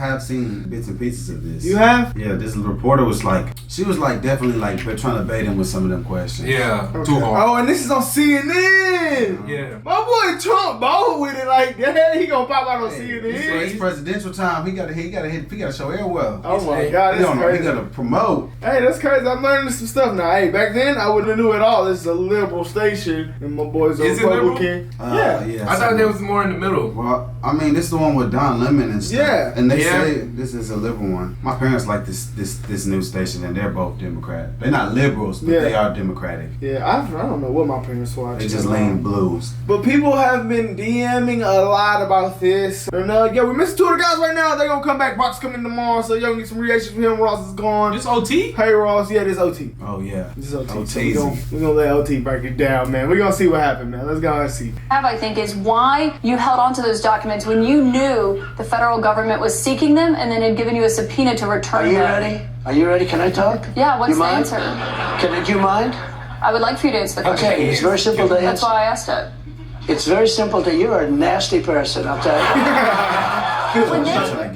have seen bits and pieces of this. You have? Yeah, this reporter was like, she was like definitely like trying to bait him with some of them questions. Yeah, Okay. too hard. Oh, and this is on CNN. Yeah. My boy Trump bold with it like that. He gonna pop out on CNN. It's presidential time. He gotta show air well. Oh my God, that's crazy. He gotta promote. Hey, that's crazy. I'm learning some stuff now. Hey, back then I wouldn't have knew at all. This is a liberal station, and my boy's a Is it Republican. Yeah. I thought there was more in the middle. Well, I mean, this is the one with Don Lemon and stuff. Yeah. And they say this is a liberal one. My parents like this news station, and they're both Democrat. They're not liberals, but they are Democratic. Yeah, I don't know what my parents watch. They just lean blues. But people have been DMing a lot about this. And we're missing two of the guys right now. They're gonna come back. Brock's coming tomorrow, so y'all can get some reactions with him. Ross is gone. This OT? Hey Ross, yeah, this OT. Oh yeah. This is OT. OT. So we're gonna let OT break it down, man. We're gonna see what happened, man. Let's go and see. I think is why you held on to those documents when you knew the federal government was seeking them and then had given you a subpoena to return them. Are you ready? Can I talk? Yeah, what's you the mind? answer? Do you mind? I would like for you to answer the question. Okay, it's very simple to answer. That's why I asked it. It's very simple to you're a nasty person, I'll tell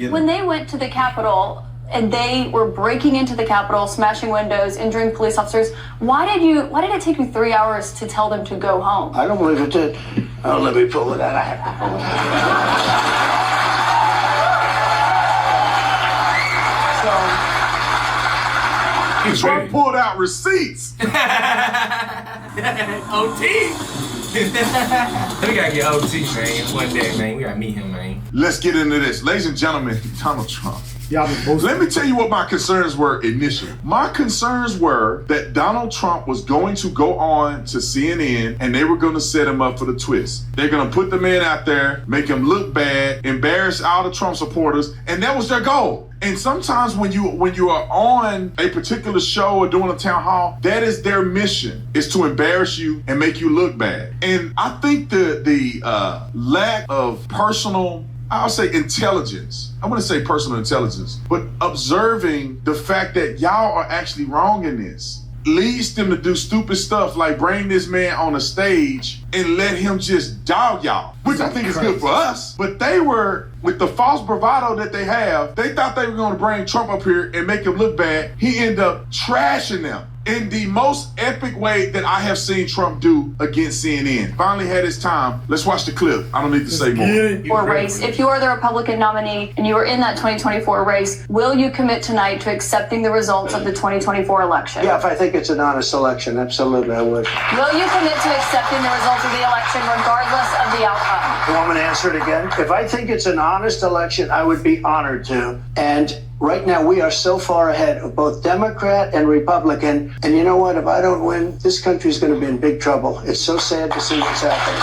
you. When they went to the Capitol and they were breaking into the Capitol, smashing windows, injuring police officers, why did it take you 3 hours to tell them to go home? I don't believe it did. Oh, let me pull it out. I have to pull it out. Trump pulled out receipts. OT. We gotta get OT, man. One day, man. We gotta meet him, man. Let's get into this. Ladies and gentlemen, Donald Trump. Let me tell you what my concerns were initially. My concerns were that Donald Trump was going to go on to CNN and they were going to set him up for the twist. They're going to put the man out there, make him look bad, embarrass all the Trump supporters, and that was their goal. And sometimes when you are on a particular show or doing a town hall, that is their mission, is to embarrass you and make you look bad. And I think the lack of personal, I'll say intelligence. I wouldn't say personal intelligence, but observing the fact that y'all are actually wrong in this leads them to do stupid stuff like bring this man on a stage and let him just dog y'all, which I think is good for us. But they were, with the false bravado that they have, they thought they were going to bring Trump up here and make him look bad. He ended up trashing them in the most epic way that I have seen Trump do against CNN. Finally had his time. Let's watch the clip. I don't need to say more. Or race. If you are the Republican nominee and you are in that 2024 race, will you commit tonight to accepting the results of the 2024 election? Yeah, if I think it's an honest election, absolutely I would. Will you commit to accepting the results of the election regardless of the outcome? You want me to answer it again? If I think it's an honest election, I would be honored to. And right now, we are so far ahead of both Democrat and Republican. And you know what? If I don't win, this country is going to be in big trouble. It's so sad to see what's happening.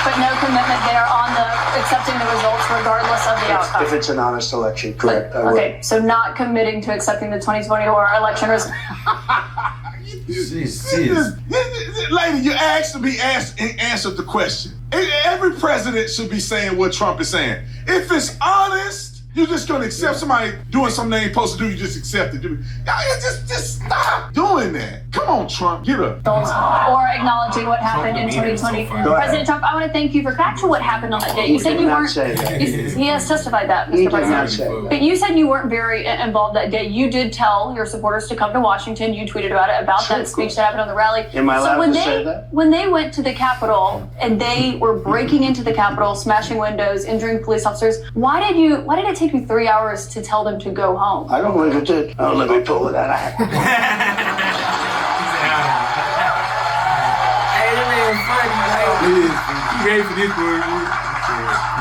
But no commitment there on the accepting the results regardless of the outcome. If it's an honest election, correct. But, okay, so not committing to accepting the 2024 election results. Lady, you asked to be asked and answered the question. Every president should be saying what Trump is saying. If it's honest, you're just gonna accept somebody doing something they ain't supposed to do. You just accept it. Just stop doing that. Come on, Trump, get up. Or acknowledging what happened in 2020. President Trump, I want to thank you for back to what happened on that day. You said you weren't. He has testified that, Mr. President. But you said you weren't very involved that day. You did tell your supporters to come to Washington. You tweeted about it, about that speech that happened on the rally. Am I allowed to say that? When they went to the Capitol and they were breaking into the Capitol, smashing windows, injuring police officers, why did it take you 3 hours to tell them to go home? I don't believe it did. Oh, let me pull it out. Hey, that man funny. You ready for this, boy?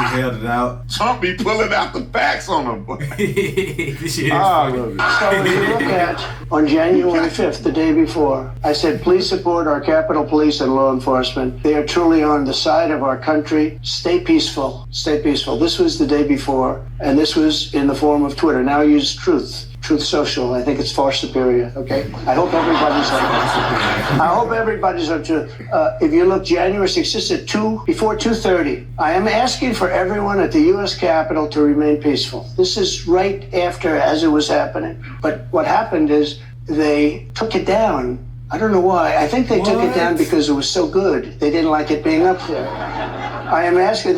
He held it out. Trump be pulling out the facts on him. This shit is So if you look at, on January 5th, the day before, I said, please support our Capitol Police and law enforcement. They are truly on the side of our country. Stay peaceful. Stay peaceful. This was the day before, and this was in the form of Twitter. Now I use Truth Social. I think it's far superior, okay? I hope everybody's on Truth. I hope everybody's on Truth. If you look January 6th, this is at before 2:30. I am asking for everyone at the U.S. Capitol to remain peaceful. This is right after, as it was happening. But what happened is they took it down. I don't know why. I think they took it down because it was so good. They didn't like it being up there. I am asking,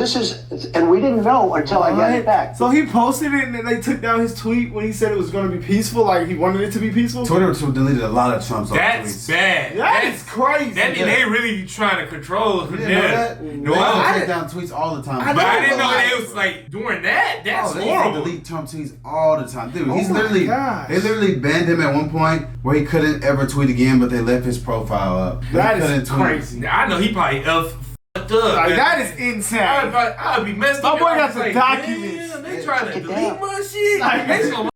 and we didn't know until I got it back. So he posted it and then they took down his tweet when he said it was going to be peaceful, like he wanted it to be peaceful? Twitter deleted a lot of Trump's tweets. That's bad. That's crazy. That mean they really be trying to control him. You didn't know that? No, I take down tweets all the time. But I didn't know they was like doing that. That's they horrible. delete Trump tweets all the time. Dude, he's my literally, gosh. they literally banned him at one point where he couldn't ever tweet again, but they left his profile up. That He is couldn't tweet. crazy. I know he probably fucked up. Like, man. that is insane. I'd be messed up. My boy got I was some documents. Damn, they trying to Took it delete down. my shit. Like, They so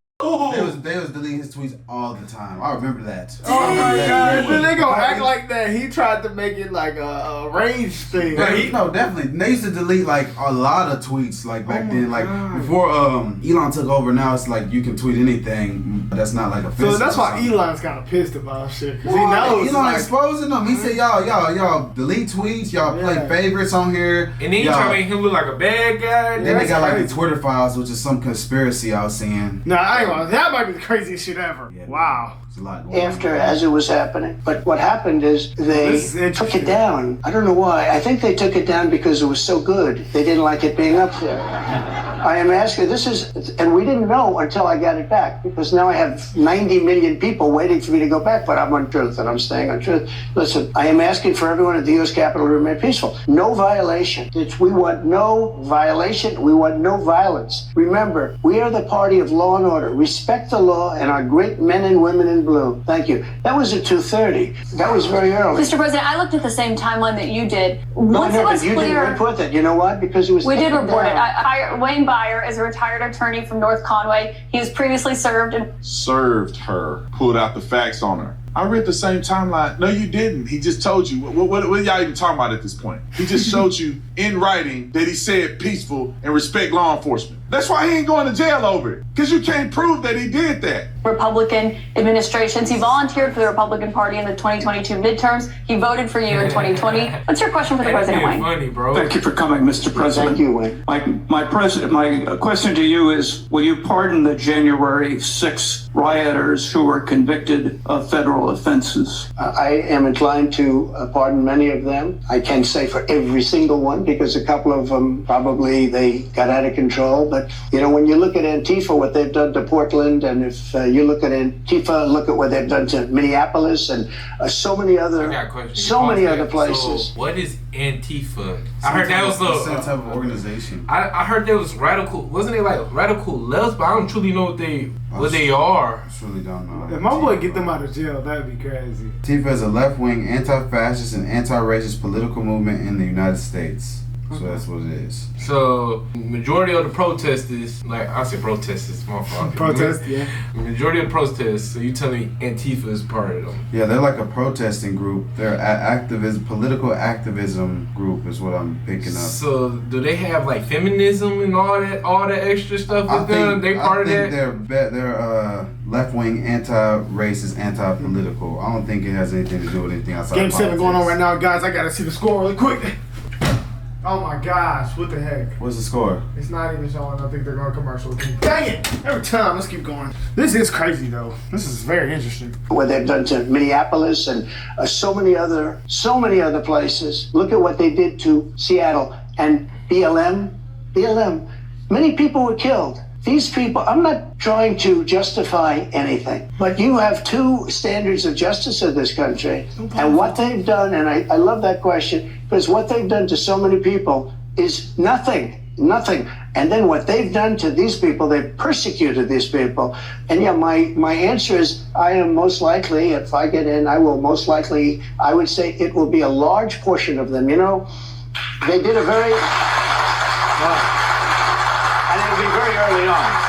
They was deleting his tweets all the time. I remember that. Oh I remember my that god. very Then they well. gonna act like that. He tried to make it like a rage thing. No, definitely. They used to delete like a lot of tweets like back then. Like before Elon took over, now it's like you can tweet anything. That's not like offensive. So that's or why something. Elon's kind of pissed about shit. Cause he Well, knows. Elon like, exposing them. He said, y'all delete tweets. Y'all play Yeah. favorites on here. And then you Y'all- try to make him look like a bad guy. Then they got like the crazy. Twitter files, which is some conspiracy I was seeing. Nah, I ain't gonna. That might be the craziest shit ever. Yeah. Wow. There's a lot going on. After, as it was happening. But what happened is they This is took interesting. it down. I don't know why. I think they took it down because it was so good. They didn't like it being up there. I am asking, and we didn't know until I got it back, because now I have 90 million people waiting for me to go back, but I'm on truth and I'm staying on truth. Listen, I am asking for everyone at the U.S. Capitol to remain peaceful. No violation. We want no violation. We want no violence. Remember, we are the party of law and order. Respect the law and our great men and women in blue. Thank you. That was at 2:30. That was very early. Mr. President, I looked at the same timeline that you did. No, Once I it know, was but you didn't clear, report that. You know why? Because it was we did taken report it. down. Wayne Byer is a retired attorney from North Conway. He was previously served in Served her, pulled out the facts on her. I read the same timeline. No, you didn't. He just told you. What are y'all even talking about at this point? He just showed you in writing that he said peaceful and respect law enforcement. That's why he ain't going to jail over it, because you can't prove that he did that. Republican administrations. He volunteered for the Republican Party in the 2022 midterms. He voted for you in 2020. What's your question for the President, Wayne? Funny, bro. Thank you for coming, Mr. President. Thank you, Wayne. My question to you is, will you pardon the January 6 rioters who were convicted of federal offenses? I am inclined to pardon many of them. I can't say for every single one, because a couple of them probably they got out of control. But, you know, when you look at Antifa, what they've done to Portland, and if you look at Antifa, look at what they've done to Minneapolis and so many other places. So what is Antifa? I heard that was some type of organization. I heard that was radical. Wasn't it like radical left? But I don't truly know what they are. I truly don't know. If my boy get them out of jail, that'd be crazy. Antifa is a left-wing, anti-fascist, and anti-racist political movement in the United States. So that's what it is. So majority of the protesters, like I said, protesters, my fault. Protest, yeah. Majority of the protesters. So you telling me Antifa is part of them? Yeah, they're like a protesting group. They're political activism group is what I'm picking up. So do they have like feminism and all that extra stuff with them? They part of that? They're left-wing, anti-racist, anti-political. I don't think it has anything to do with anything outside Game of 7 politics. going on right now, guys. I gotta see the score really quick. Oh my gosh, what the heck? What's the score? It's not even showing. I think they're going commercial. Dang it! Every time, let's keep going. This is crazy though. This is very interesting. What they've done to Minneapolis and so many other places. Look at what they did to Seattle and BLM. Many people were killed. These people, I'm not trying to justify anything, but you have two standards of justice in this country. And what they've done, and I love that question, because what they've done to so many people is nothing. And then what they've done to these people, they've persecuted these people. And yeah, my answer is, I am most likely, if I get in, I would say it will be a large portion of them. You know, they did a very, and it'll be very early on.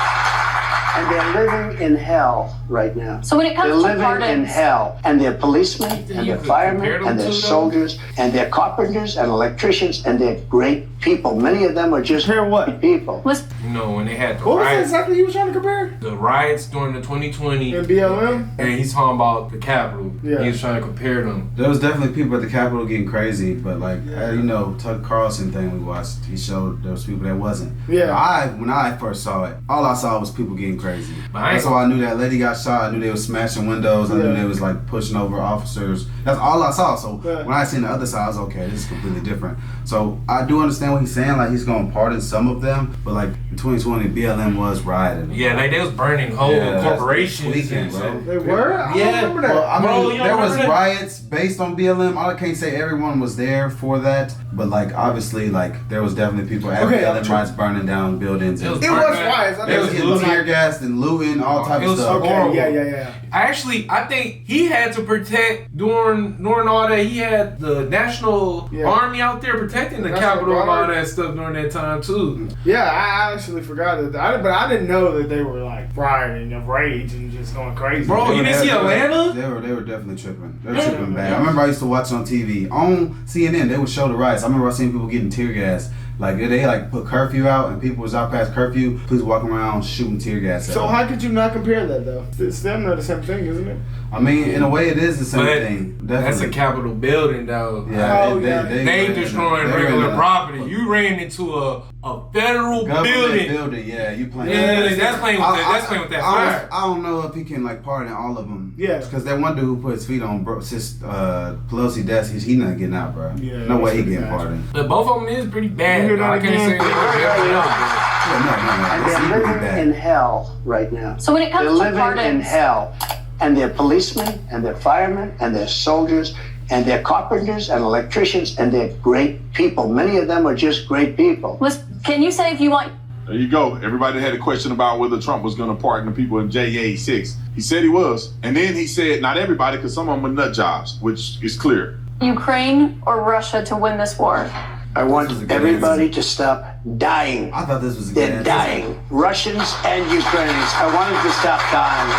And they're living in hell right now. So when it comes they're to living in pardons, hell, and they're policemen, and You they're could firemen, compare them and to they're them? soldiers, and they're carpenters and electricians, and they're great people. Many of them are just Compare what? great people. You know, when they had the What was that riots, exactly you was trying to compare? the riots during the 2020, And BLM? and he's talking about the Capitol. Yeah. He was trying to compare them. There was definitely people at the Capitol getting crazy, but like you know, Tucker Carlson thing we watched, he showed there was people that wasn't. Yeah. When I first saw it, all I saw was people getting crazy. But I ain't That's why I knew that lady got shot. I knew they was smashing windows. I knew they was like pushing over officers. That's all I saw. So when I seen the other side, I was okay, this is completely different. So I do understand what he's saying, like he's gonna pardon some of them, but like in 2020, BLM was rioting. Yeah, like they was burning whole corporations. Weekend, bro. They were? I don't remember that. Well, I mean, Bro, there was riots based on BLM. I can't say everyone was there for that, but like obviously, like there was definitely people at BLM riots burning down buildings. It was riots. They was getting tear gassed and looting, all types of stuff. Okay, yeah. I think he had to protect during all that. He had the National Army out there protecting the Capitol and all that stuff during that time too. Yeah, I actually forgot that, but I didn't know that they were like rioting of rage and just going crazy. Bro, you didn't see Atlanta? They were definitely tripping. They were tripping bad. I remember I used to watch on TV on CNN. They would show the riots. I remember I seen people getting tear gas. Like they like put curfew out and people was out past curfew. Police walking around shooting tear gas. So how could you not compare that though? It's them not the same thing, isn't it? I mean, in a way, it is the same thing. Definitely. That's a Capitol building, though. Yeah, they destroying regular property. You ran into a federal building. Yeah, you playing. Yeah, that's playing with that fire. I don't know if he can like pardon all of them. Yeah, because that one dude who put his feet on Pelosi desk, he not getting out, bro. Yeah, no way he getting pardoned. But both of them is pretty bad. I can't say and they're living in hell right now. So when it comes they're to pardons, living in hell. And they're policemen, and they're firemen, and they're soldiers, and they're carpenters and electricians, and they're great people. Many of them are just great people. Can you say if you want... There you go. Everybody had a question about whether Trump was going to pardon the people in J86. He said he was. And then he said, not everybody, because some of them are nut jobs, which is clear. Ukraine or Russia to win this war? I want everybody to stop dying. I thought this was a good They're dying. Russians and Ukrainians. I want them to stop dying.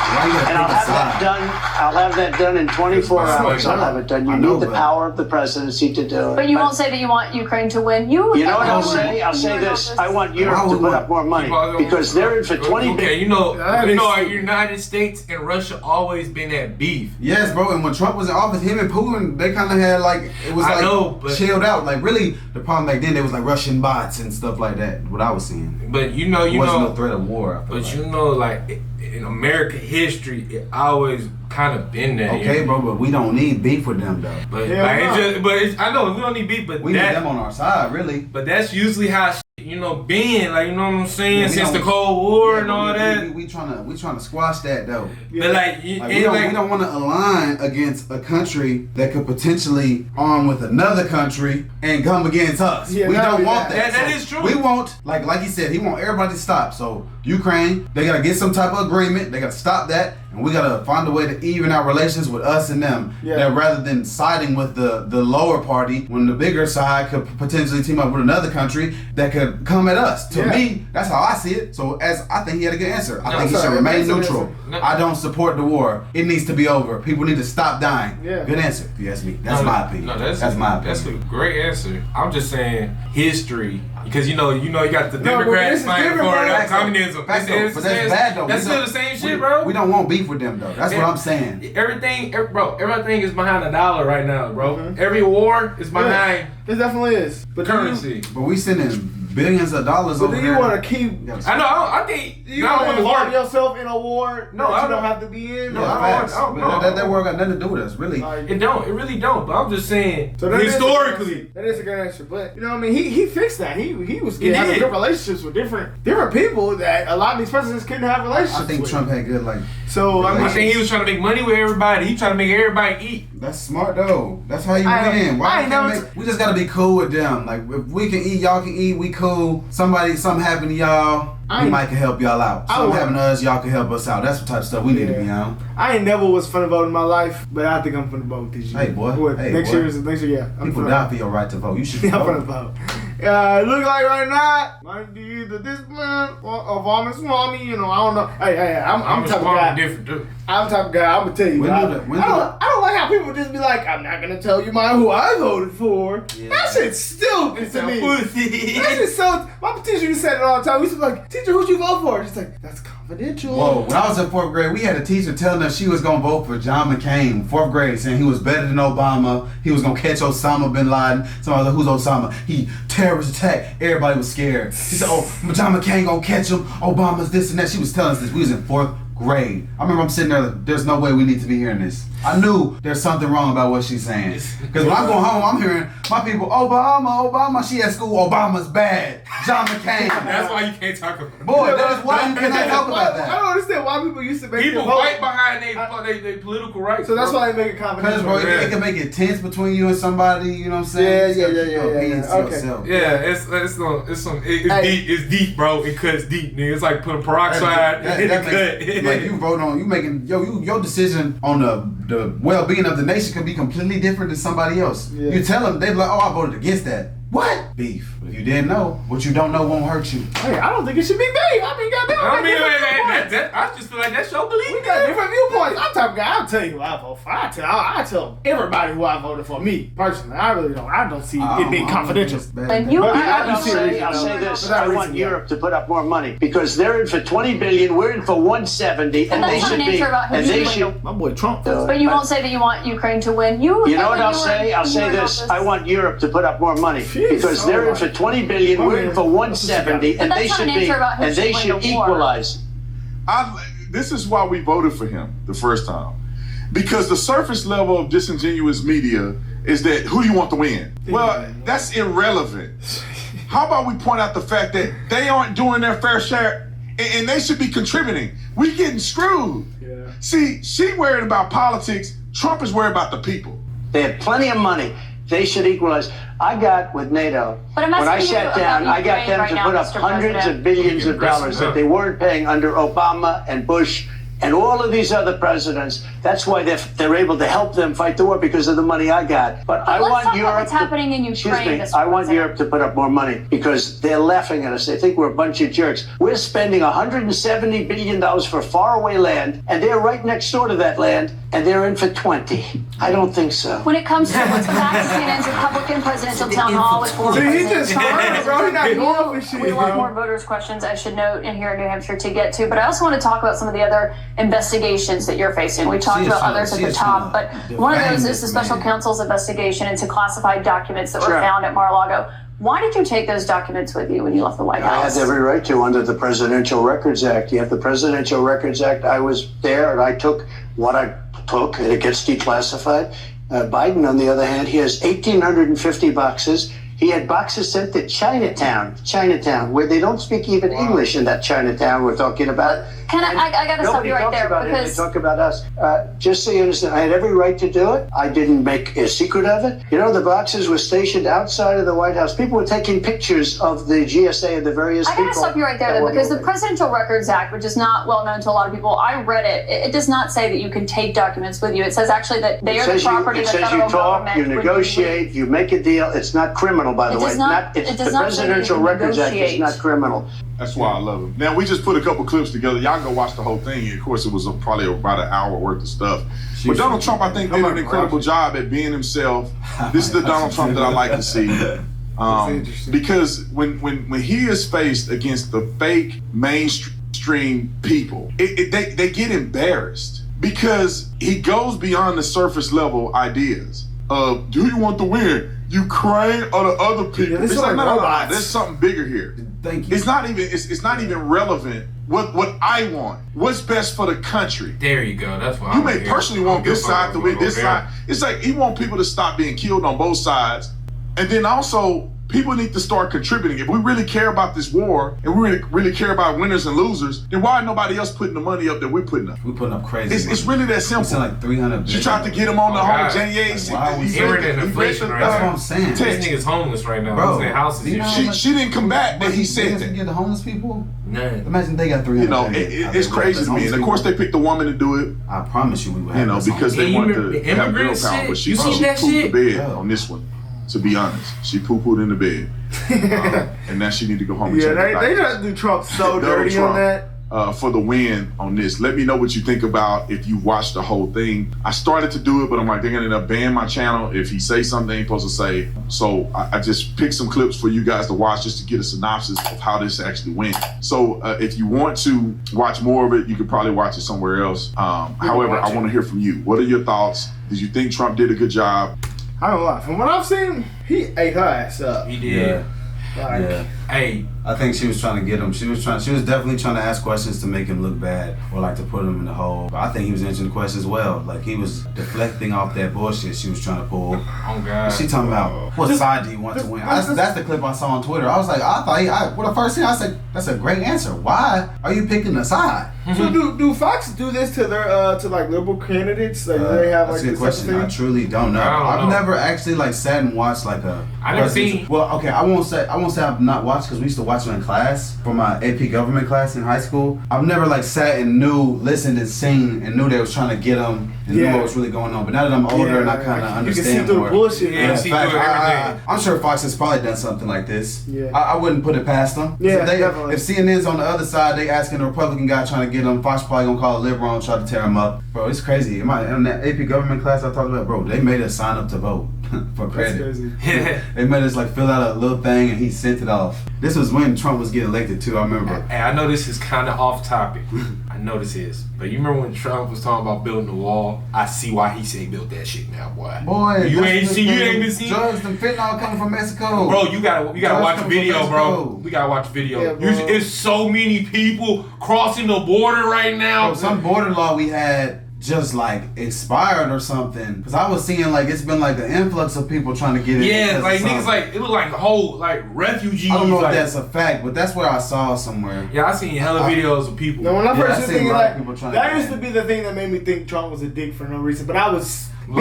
And I'll have that done in 24 hours. I'll have it done. You need the power of the presidency to do it. But you won't say that you want Ukraine to win. You know what I'll say? I'll say this. I want Europe to put up more money because they're in for 20 billion. Okay, you know our United States and Russia always been at beef. Yes, bro. And when Trump was in office, him and Putin, they kind of had like, it was like chilled out. Like really, the problem back then, there was like Russian bots and stuff like that. What I was seeing. But it wasn't no threat of war. But like in American history, it always kind of been there. Okay, bro, but we don't need beef with them though. But I know we don't need beef, but we need them on our side, really. But that's usually how been like, you know what I'm saying, since the Cold War and all that. We trying to squash that though. But we don't want to align against a country that could potentially arm with another country and come against us. Yeah, we don't want that. That is true. We want like he said, he want everybody to stop. So Ukraine, they gotta get some type of agreement. They gotta stop that, and we gotta find a way to even out relations with us and them. Yeah. That rather than siding with the lower party, when the bigger side could potentially team up with another country that could come at us. To me, that's how I see it. So I think he had a good answer. I think he should remain neutral. I don't support the war. It needs to be over. People need to stop dying. Yeah. Good answer, if you ask me. That's my opinion. No, that's my opinion. That's a great answer. I'm just saying history. Because you got the Democrats fighting for communism. But that's bad though. That's still the same shit, bro. We don't want beef with them though. That's what I'm saying. Everything is behind a dollar right now, bro. Mm-hmm. Every war is behind. It definitely is. But currency. But we sending billions of dollars over there. But do you want to keep... I know. I think... You want to involve yourself in a war that you don't have to be in? No, that war got nothing to do with us, really. It don't. It really don't. But I'm just saying, historically... That is a good answer. But, you know what I mean? He fixed that. He was having good relationships with different people that a lot of these presidents couldn't have relationships with. I think Trump had good, I think he was trying to make money with everybody. He trying to make everybody eat. That's smart, though. That's how you win. We just got to be cool with them. Like, if we can eat, y'all can eat, we cool. Something happened to y'all, we might can help y'all out. Something happened to us, y'all can help us out. That's the type of stuff we need to be on. I ain't never was finna vote in my life, but I think I'm finna vote this year. Hey, boy. Next year, yeah. People die for your right to vote. You should vote. I'm finna vote. It look like right now, might be either this man or Obama Swami, I don't know. Hey, I'm the type of guy. Different, dude. I'm the type of guy, I'm gonna tell you. I don't like how people just be like, I'm not gonna tell you who I voted for. Yeah. That shit's stupid to me. That shit's so... My teacher used to say it all the time. We used to be like, teacher, who'd you vote for? She's like, that's confidential. Whoa, when I was in 4th grade, we had a teacher telling us she was gonna vote for John McCain, 4th grade, saying he was better than Obama. He was gonna catch Osama bin Laden. Somebody was like, who's Osama? He terrorist attack. Everybody was scared. She said, John McCain gonna catch him. Obama's this and that. She was telling us this. We was in 4th grade. I remember I'm sitting there, there's no way we need to be hearing this. I knew there's something wrong about what she's saying. Because when I go home, I'm hearing my people, Obama. She at school, Obama's bad. John McCain. That's why you can't talk about it. Boy, that is why you cannot talk about that. I don't understand why people used to make people fight behind their political rights. So that's why they make it confidential. Because, bro, it can make it tense between you and somebody, you know what I'm saying? Yeah. Okay. It's deep, bro. It cuts deep, nigga. It's like putting peroxide in the cut. Like you vote on, you making your decision on the well-being of the nation could be completely different than somebody else. Yeah. You tell them, they be like, oh, I voted against that. What? Beef. If you didn't know, what you don't know won't hurt you. Hey, I don't think it should be beef. I mean, goddamn. I just feel like that's your belief. We got different viewpoints. I'm type of guy. I'll tell you who I vote for. I tell everybody who I voted for. Me personally, I don't see it being confidential. I'll say this. I want Europe to put up more money because they're in for 20 billion. We're in for 170, and they should be. And they should. My boy Trump. But you won't say that you want Ukraine to win. You know what I'll say? I'll say this. I want Europe to put up more money. Because they're in for 20 billion, we're in for 170, and they should be, and they should equalize. This is why we voted for him the first time, because the surface level of disingenuous media is that who do you want to win? Well, that's irrelevant. How about we point out the fact that they aren't doing their fair share, and they should be contributing. We getting screwed. Yeah. See, she worried about politics. Trump is worried about the people. They have plenty of money. They should equalize. I got with NATO, when I sat down, I got them to put up hundreds of billions of dollars that they weren't paying under Obama and Bush and all of these other presidents. That's why they're able to help them fight the war because of the money I got. But I want Europe. What's happening in Ukraine? I want Europe to put up more money because they're laughing at us. They think we're a bunch of jerks. We're spending $170 billion for faraway land, and they're right next door to that land, and they're in for 20. I don't think so. When it comes to what's back to CNN's Republican presidential town hall with former President we want more voters' questions, I should note, in here in New Hampshire to get to. But I also want to talk about some of the other investigations that you're facing. We talked about others at the top, but one of those is the special counsel's investigation into classified documents that were found at Mar-a-Lago. Why did you take those documents with you when you left the White House? I had every right to under the Presidential Records Act. You have the Presidential Records Act. I was there and I took what I took and it gets declassified. Biden, on the other hand, he has 1,850 boxes. He had boxes sent to Chinatown, where they don't speak even English in that Chinatown we're talking about. I got to stop you right there because they talk about us. Just so you understand, I had every right to do it. I didn't make a secret of it. You know, the boxes were stationed outside of the White House. People were taking pictures of the GSA and the various people. I got to stop you right there, though, because the Presidential Records Act, which is not well known to a lot of people, I read it. It does not say that you can take documents with you. It says actually that they are the property of the federal government. You negotiate, you make a deal. It's not criminal, by the way. The Presidential Records Act is not criminal. That's why I love him. Now, we just put a couple clips together. Y'all go watch the whole thing. Of course, it was probably about an hour worth of stuff. But Donald Trump, I think, did an incredible job at being himself. This is the Donald Trump that I like to see. Because when he is faced against the fake mainstream people, they get embarrassed because he goes beyond the surface level ideas of, do you want to win? Ukraine or the other people? Yeah, it's like, no, there's something bigger here. Thank you. It's not even relevant what I want. What's best for the country? There you go. That's what you may personally want this side to win, this side. It's like he want people to stop being killed on both sides, and then also people need to start contributing. If we really care about this war and we really care about winners and losers, then why nobody else putting the money up that we're putting up? We're putting up crazy. It's really that simple. It's like 300. She tried to get him on the whole January 8th. Inflation right now. That's what I'm saying. This nigga's homeless right now. Bro, his house is she didn't come back, but he said that. Get the homeless people? Nah. Imagine they got 300. You know, it's crazy to me. And of course, they picked a woman to do it. I promise you, we would have because they want to have girl power. But she pooped the bed on this one. To be honest, she poo-pooed in the bed, and now she need to go home and check it out. They try to do Trump so dirty on that. For the win on this. Let me know what you think about if you watched the whole thing. I started to do it, but I'm like, they're gonna end up banning my channel if he says something he ain't supposed to say. So I just picked some clips for you guys to watch just to get a synopsis of how this actually went. So if you want to watch more of it, you could probably watch it somewhere else. However, I want to hear from you. What are your thoughts? Did you think Trump did a good job? I don't know. From what I've seen, he ate her ass up. He did. Yeah. Hey, I think she was trying to get him. She was definitely trying to ask questions to make him look bad or like to put him in the hole. But I think he was answering the questions well. Like he was deflecting off that bullshit she was trying to pull. Oh God. She talking about what side do you want to win? That's the clip I saw on Twitter. I was like, the first thing I said, that's a great answer. Why are you picking a side? So do Fox do this to their to like liberal candidates? Like they have like that's a good question. I truly don't know. I've never actually like sat and watched like a. I never seen. Well, okay, I won't say I've not watched because we used to watch it in class for my AP government class in high school. I've never like sat and listened and seen and knew they was trying to get them and knew what was really going on. But now that I'm older and I kind of understand you can see through more. Bullshit. Yeah, see through everything. I'm sure Fox has probably done something like this. Yeah. I wouldn't put it past them. Yeah, definitely. If CNN's on the other side, they asking a Republican guy trying to get them. Fox probably gonna call a liberal and try to tear him up. Bro, it's crazy. In that AP government class I talked about, bro, they made us sign up to vote for credit. That's crazy. They made us like fill out a little thing and he sent it off. This was when Trump was getting elected too, I remember. Hey, I know this is kind of off topic. I know this is. But you remember when Trump was talking about building the wall? I see why he said build that shit now, boy. Boy, you ain't been seeing drugs and fentanyl coming from Mexico. Bro, you gotta watch the video, bro. We gotta watch the video. Yeah, it's so many people crossing the border right now. Bro, some border law we had just like expired or something. Because I was seeing like it's been like an influx of people trying to get in. Yeah, like niggas like it looked like a whole like refugees. I don't know like, if that's a fact, but that's where I saw somewhere. Yeah, I seen hella videos of people. No, when I first was thinking like that used to be the thing that made me think Trump was a dick for no reason. But I was they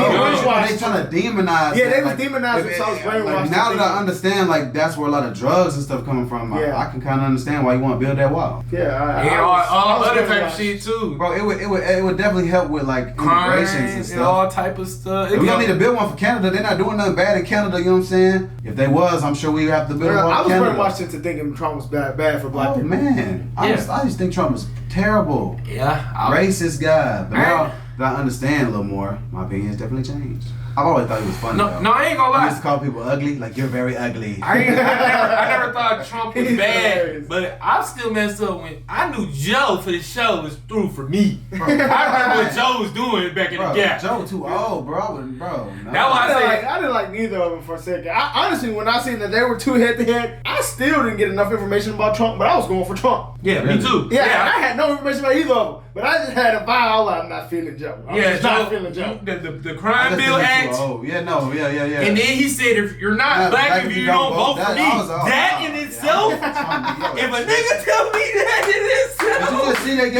trying to demonize. Yeah, they was demonizing. So I was brainwashed. Like, now that I understand, like that's where a lot of drugs and stuff coming from. I can kind of understand why you want to build that wall. Yeah, all other type of shit too, bro. It would definitely help with like immigrations and stuff, and all type of stuff. We don't need to build one for Canada. They're not doing nothing bad in Canada. You know what I'm saying? If they was, I'm sure we'd have to build one for Canada. I was brainwashed into thinking Trump was bad for black people. Man, I just think Trump was terrible. Yeah, racist guy. But now that I understand a little more, my opinion has definitely changed. I've always thought he was funny. No, I ain't gonna lie. I used to call people ugly, like you're very ugly. I never thought Trump was bad, but I still messed up when I knew Joe for the show was through for me. Bro, I remember what Joe was doing back in the gap. Joe too old, bro. No. That's why I didn't like neither of them for a second. Honestly, when I seen that they were 2 head-to-head, I still didn't get enough information about Trump, but I was going for Trump. Yeah, me too. Yeah, I had no information about either of them. But I just had a vibe. I'm not feeling Joe. I'm just not feeling Joe. The Crime Bill Act. Yeah. And then he said, if you're not black, if you don't vote for me, that in itself. If a nigga tell me that in itself. Did you just see they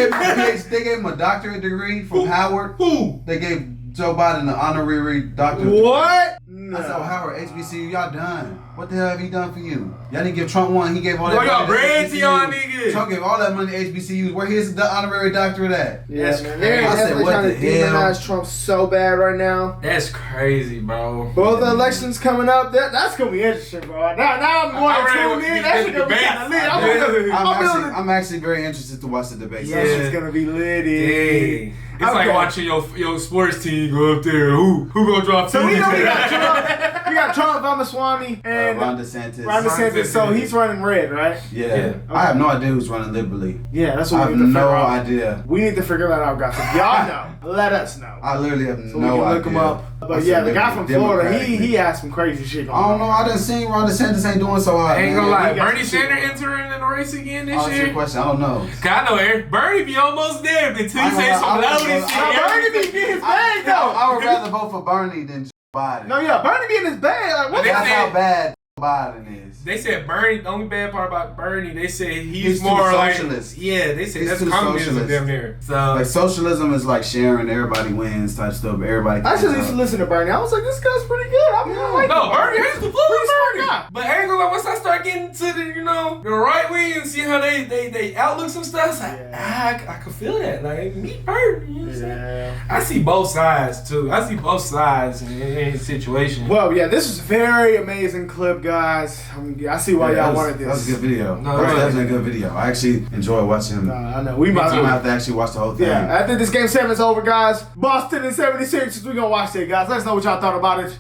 gave him a doctorate degree from Howard? Who? They gave Joe Biden an honorary doctorate. What? No. I said, Howard, HBCU, y'all done. What the hell have he done for you? Y'all didn't give Trump one. He gave all that money to bread to y'all niggas. Trump gave all that money to HBCUs. Where his honorary doctorate at? Yeah, man. They're definitely trying to demonize Trump so bad right now. That's crazy, bro. Both the elections coming up, that's going to be interesting, bro. Now I'm going to tune in. That's going to be kind of lit. I'm actually very interested to watch the debate. Yeah, it's going to be litty. It's like watching your sports team go up there. Who gonna drop? So we know we got Trump Ramaswamy and Ron DeSantis. Ron DeSantis. So he's running red, right? Yeah. Okay. I have no idea who's running liberally. Yeah, that's what we need to figure out. I have no idea. We need to figure that out, guys. If y'all know, let us know. I literally have so no idea. We can look him up. But yeah, the guy from Florida, he had some crazy shit going on. I don't know. I didn't see Ron DeSantis ain't doing so hot. I ain't gonna lie. Bernie Sanders entering in the race again this year? That's your question. I don't know. I know, Eric. Bernie be almost there until he say some loaded shit. Bernie be getting his bag, though. I would rather vote for Bernie than Joe Biden. No, yeah, Bernie be in his bag. Like, what? That's how bad Biden is. They said Bernie. The only bad part about Bernie, they said he's more like socialist. Yeah, they said he's that's communism down there. So like socialism is like sharing, everybody wins type stuff. Everybody. I just used to listen to Bernie. I was like, this guy's pretty good. I mean, I like no, Bernie is the blues Bernie. But I ain't gonna lie, once I start getting to the right wing and see how they outlook some stuff, it's like, I can feel that. Like me Bernie. You know what I'm saying? I see both sides too. I see both sides in any situation. Well, yeah, this was a very amazing clip, guys. I see why y'all wanted this. That was a good video. No, that was definitely a good video. I actually enjoy watching him. I know. We might have to actually watch the whole thing. Yeah, after this game 7 is over, guys, Boston in 76, we're going to watch that, guys. Let us know what y'all thought about it.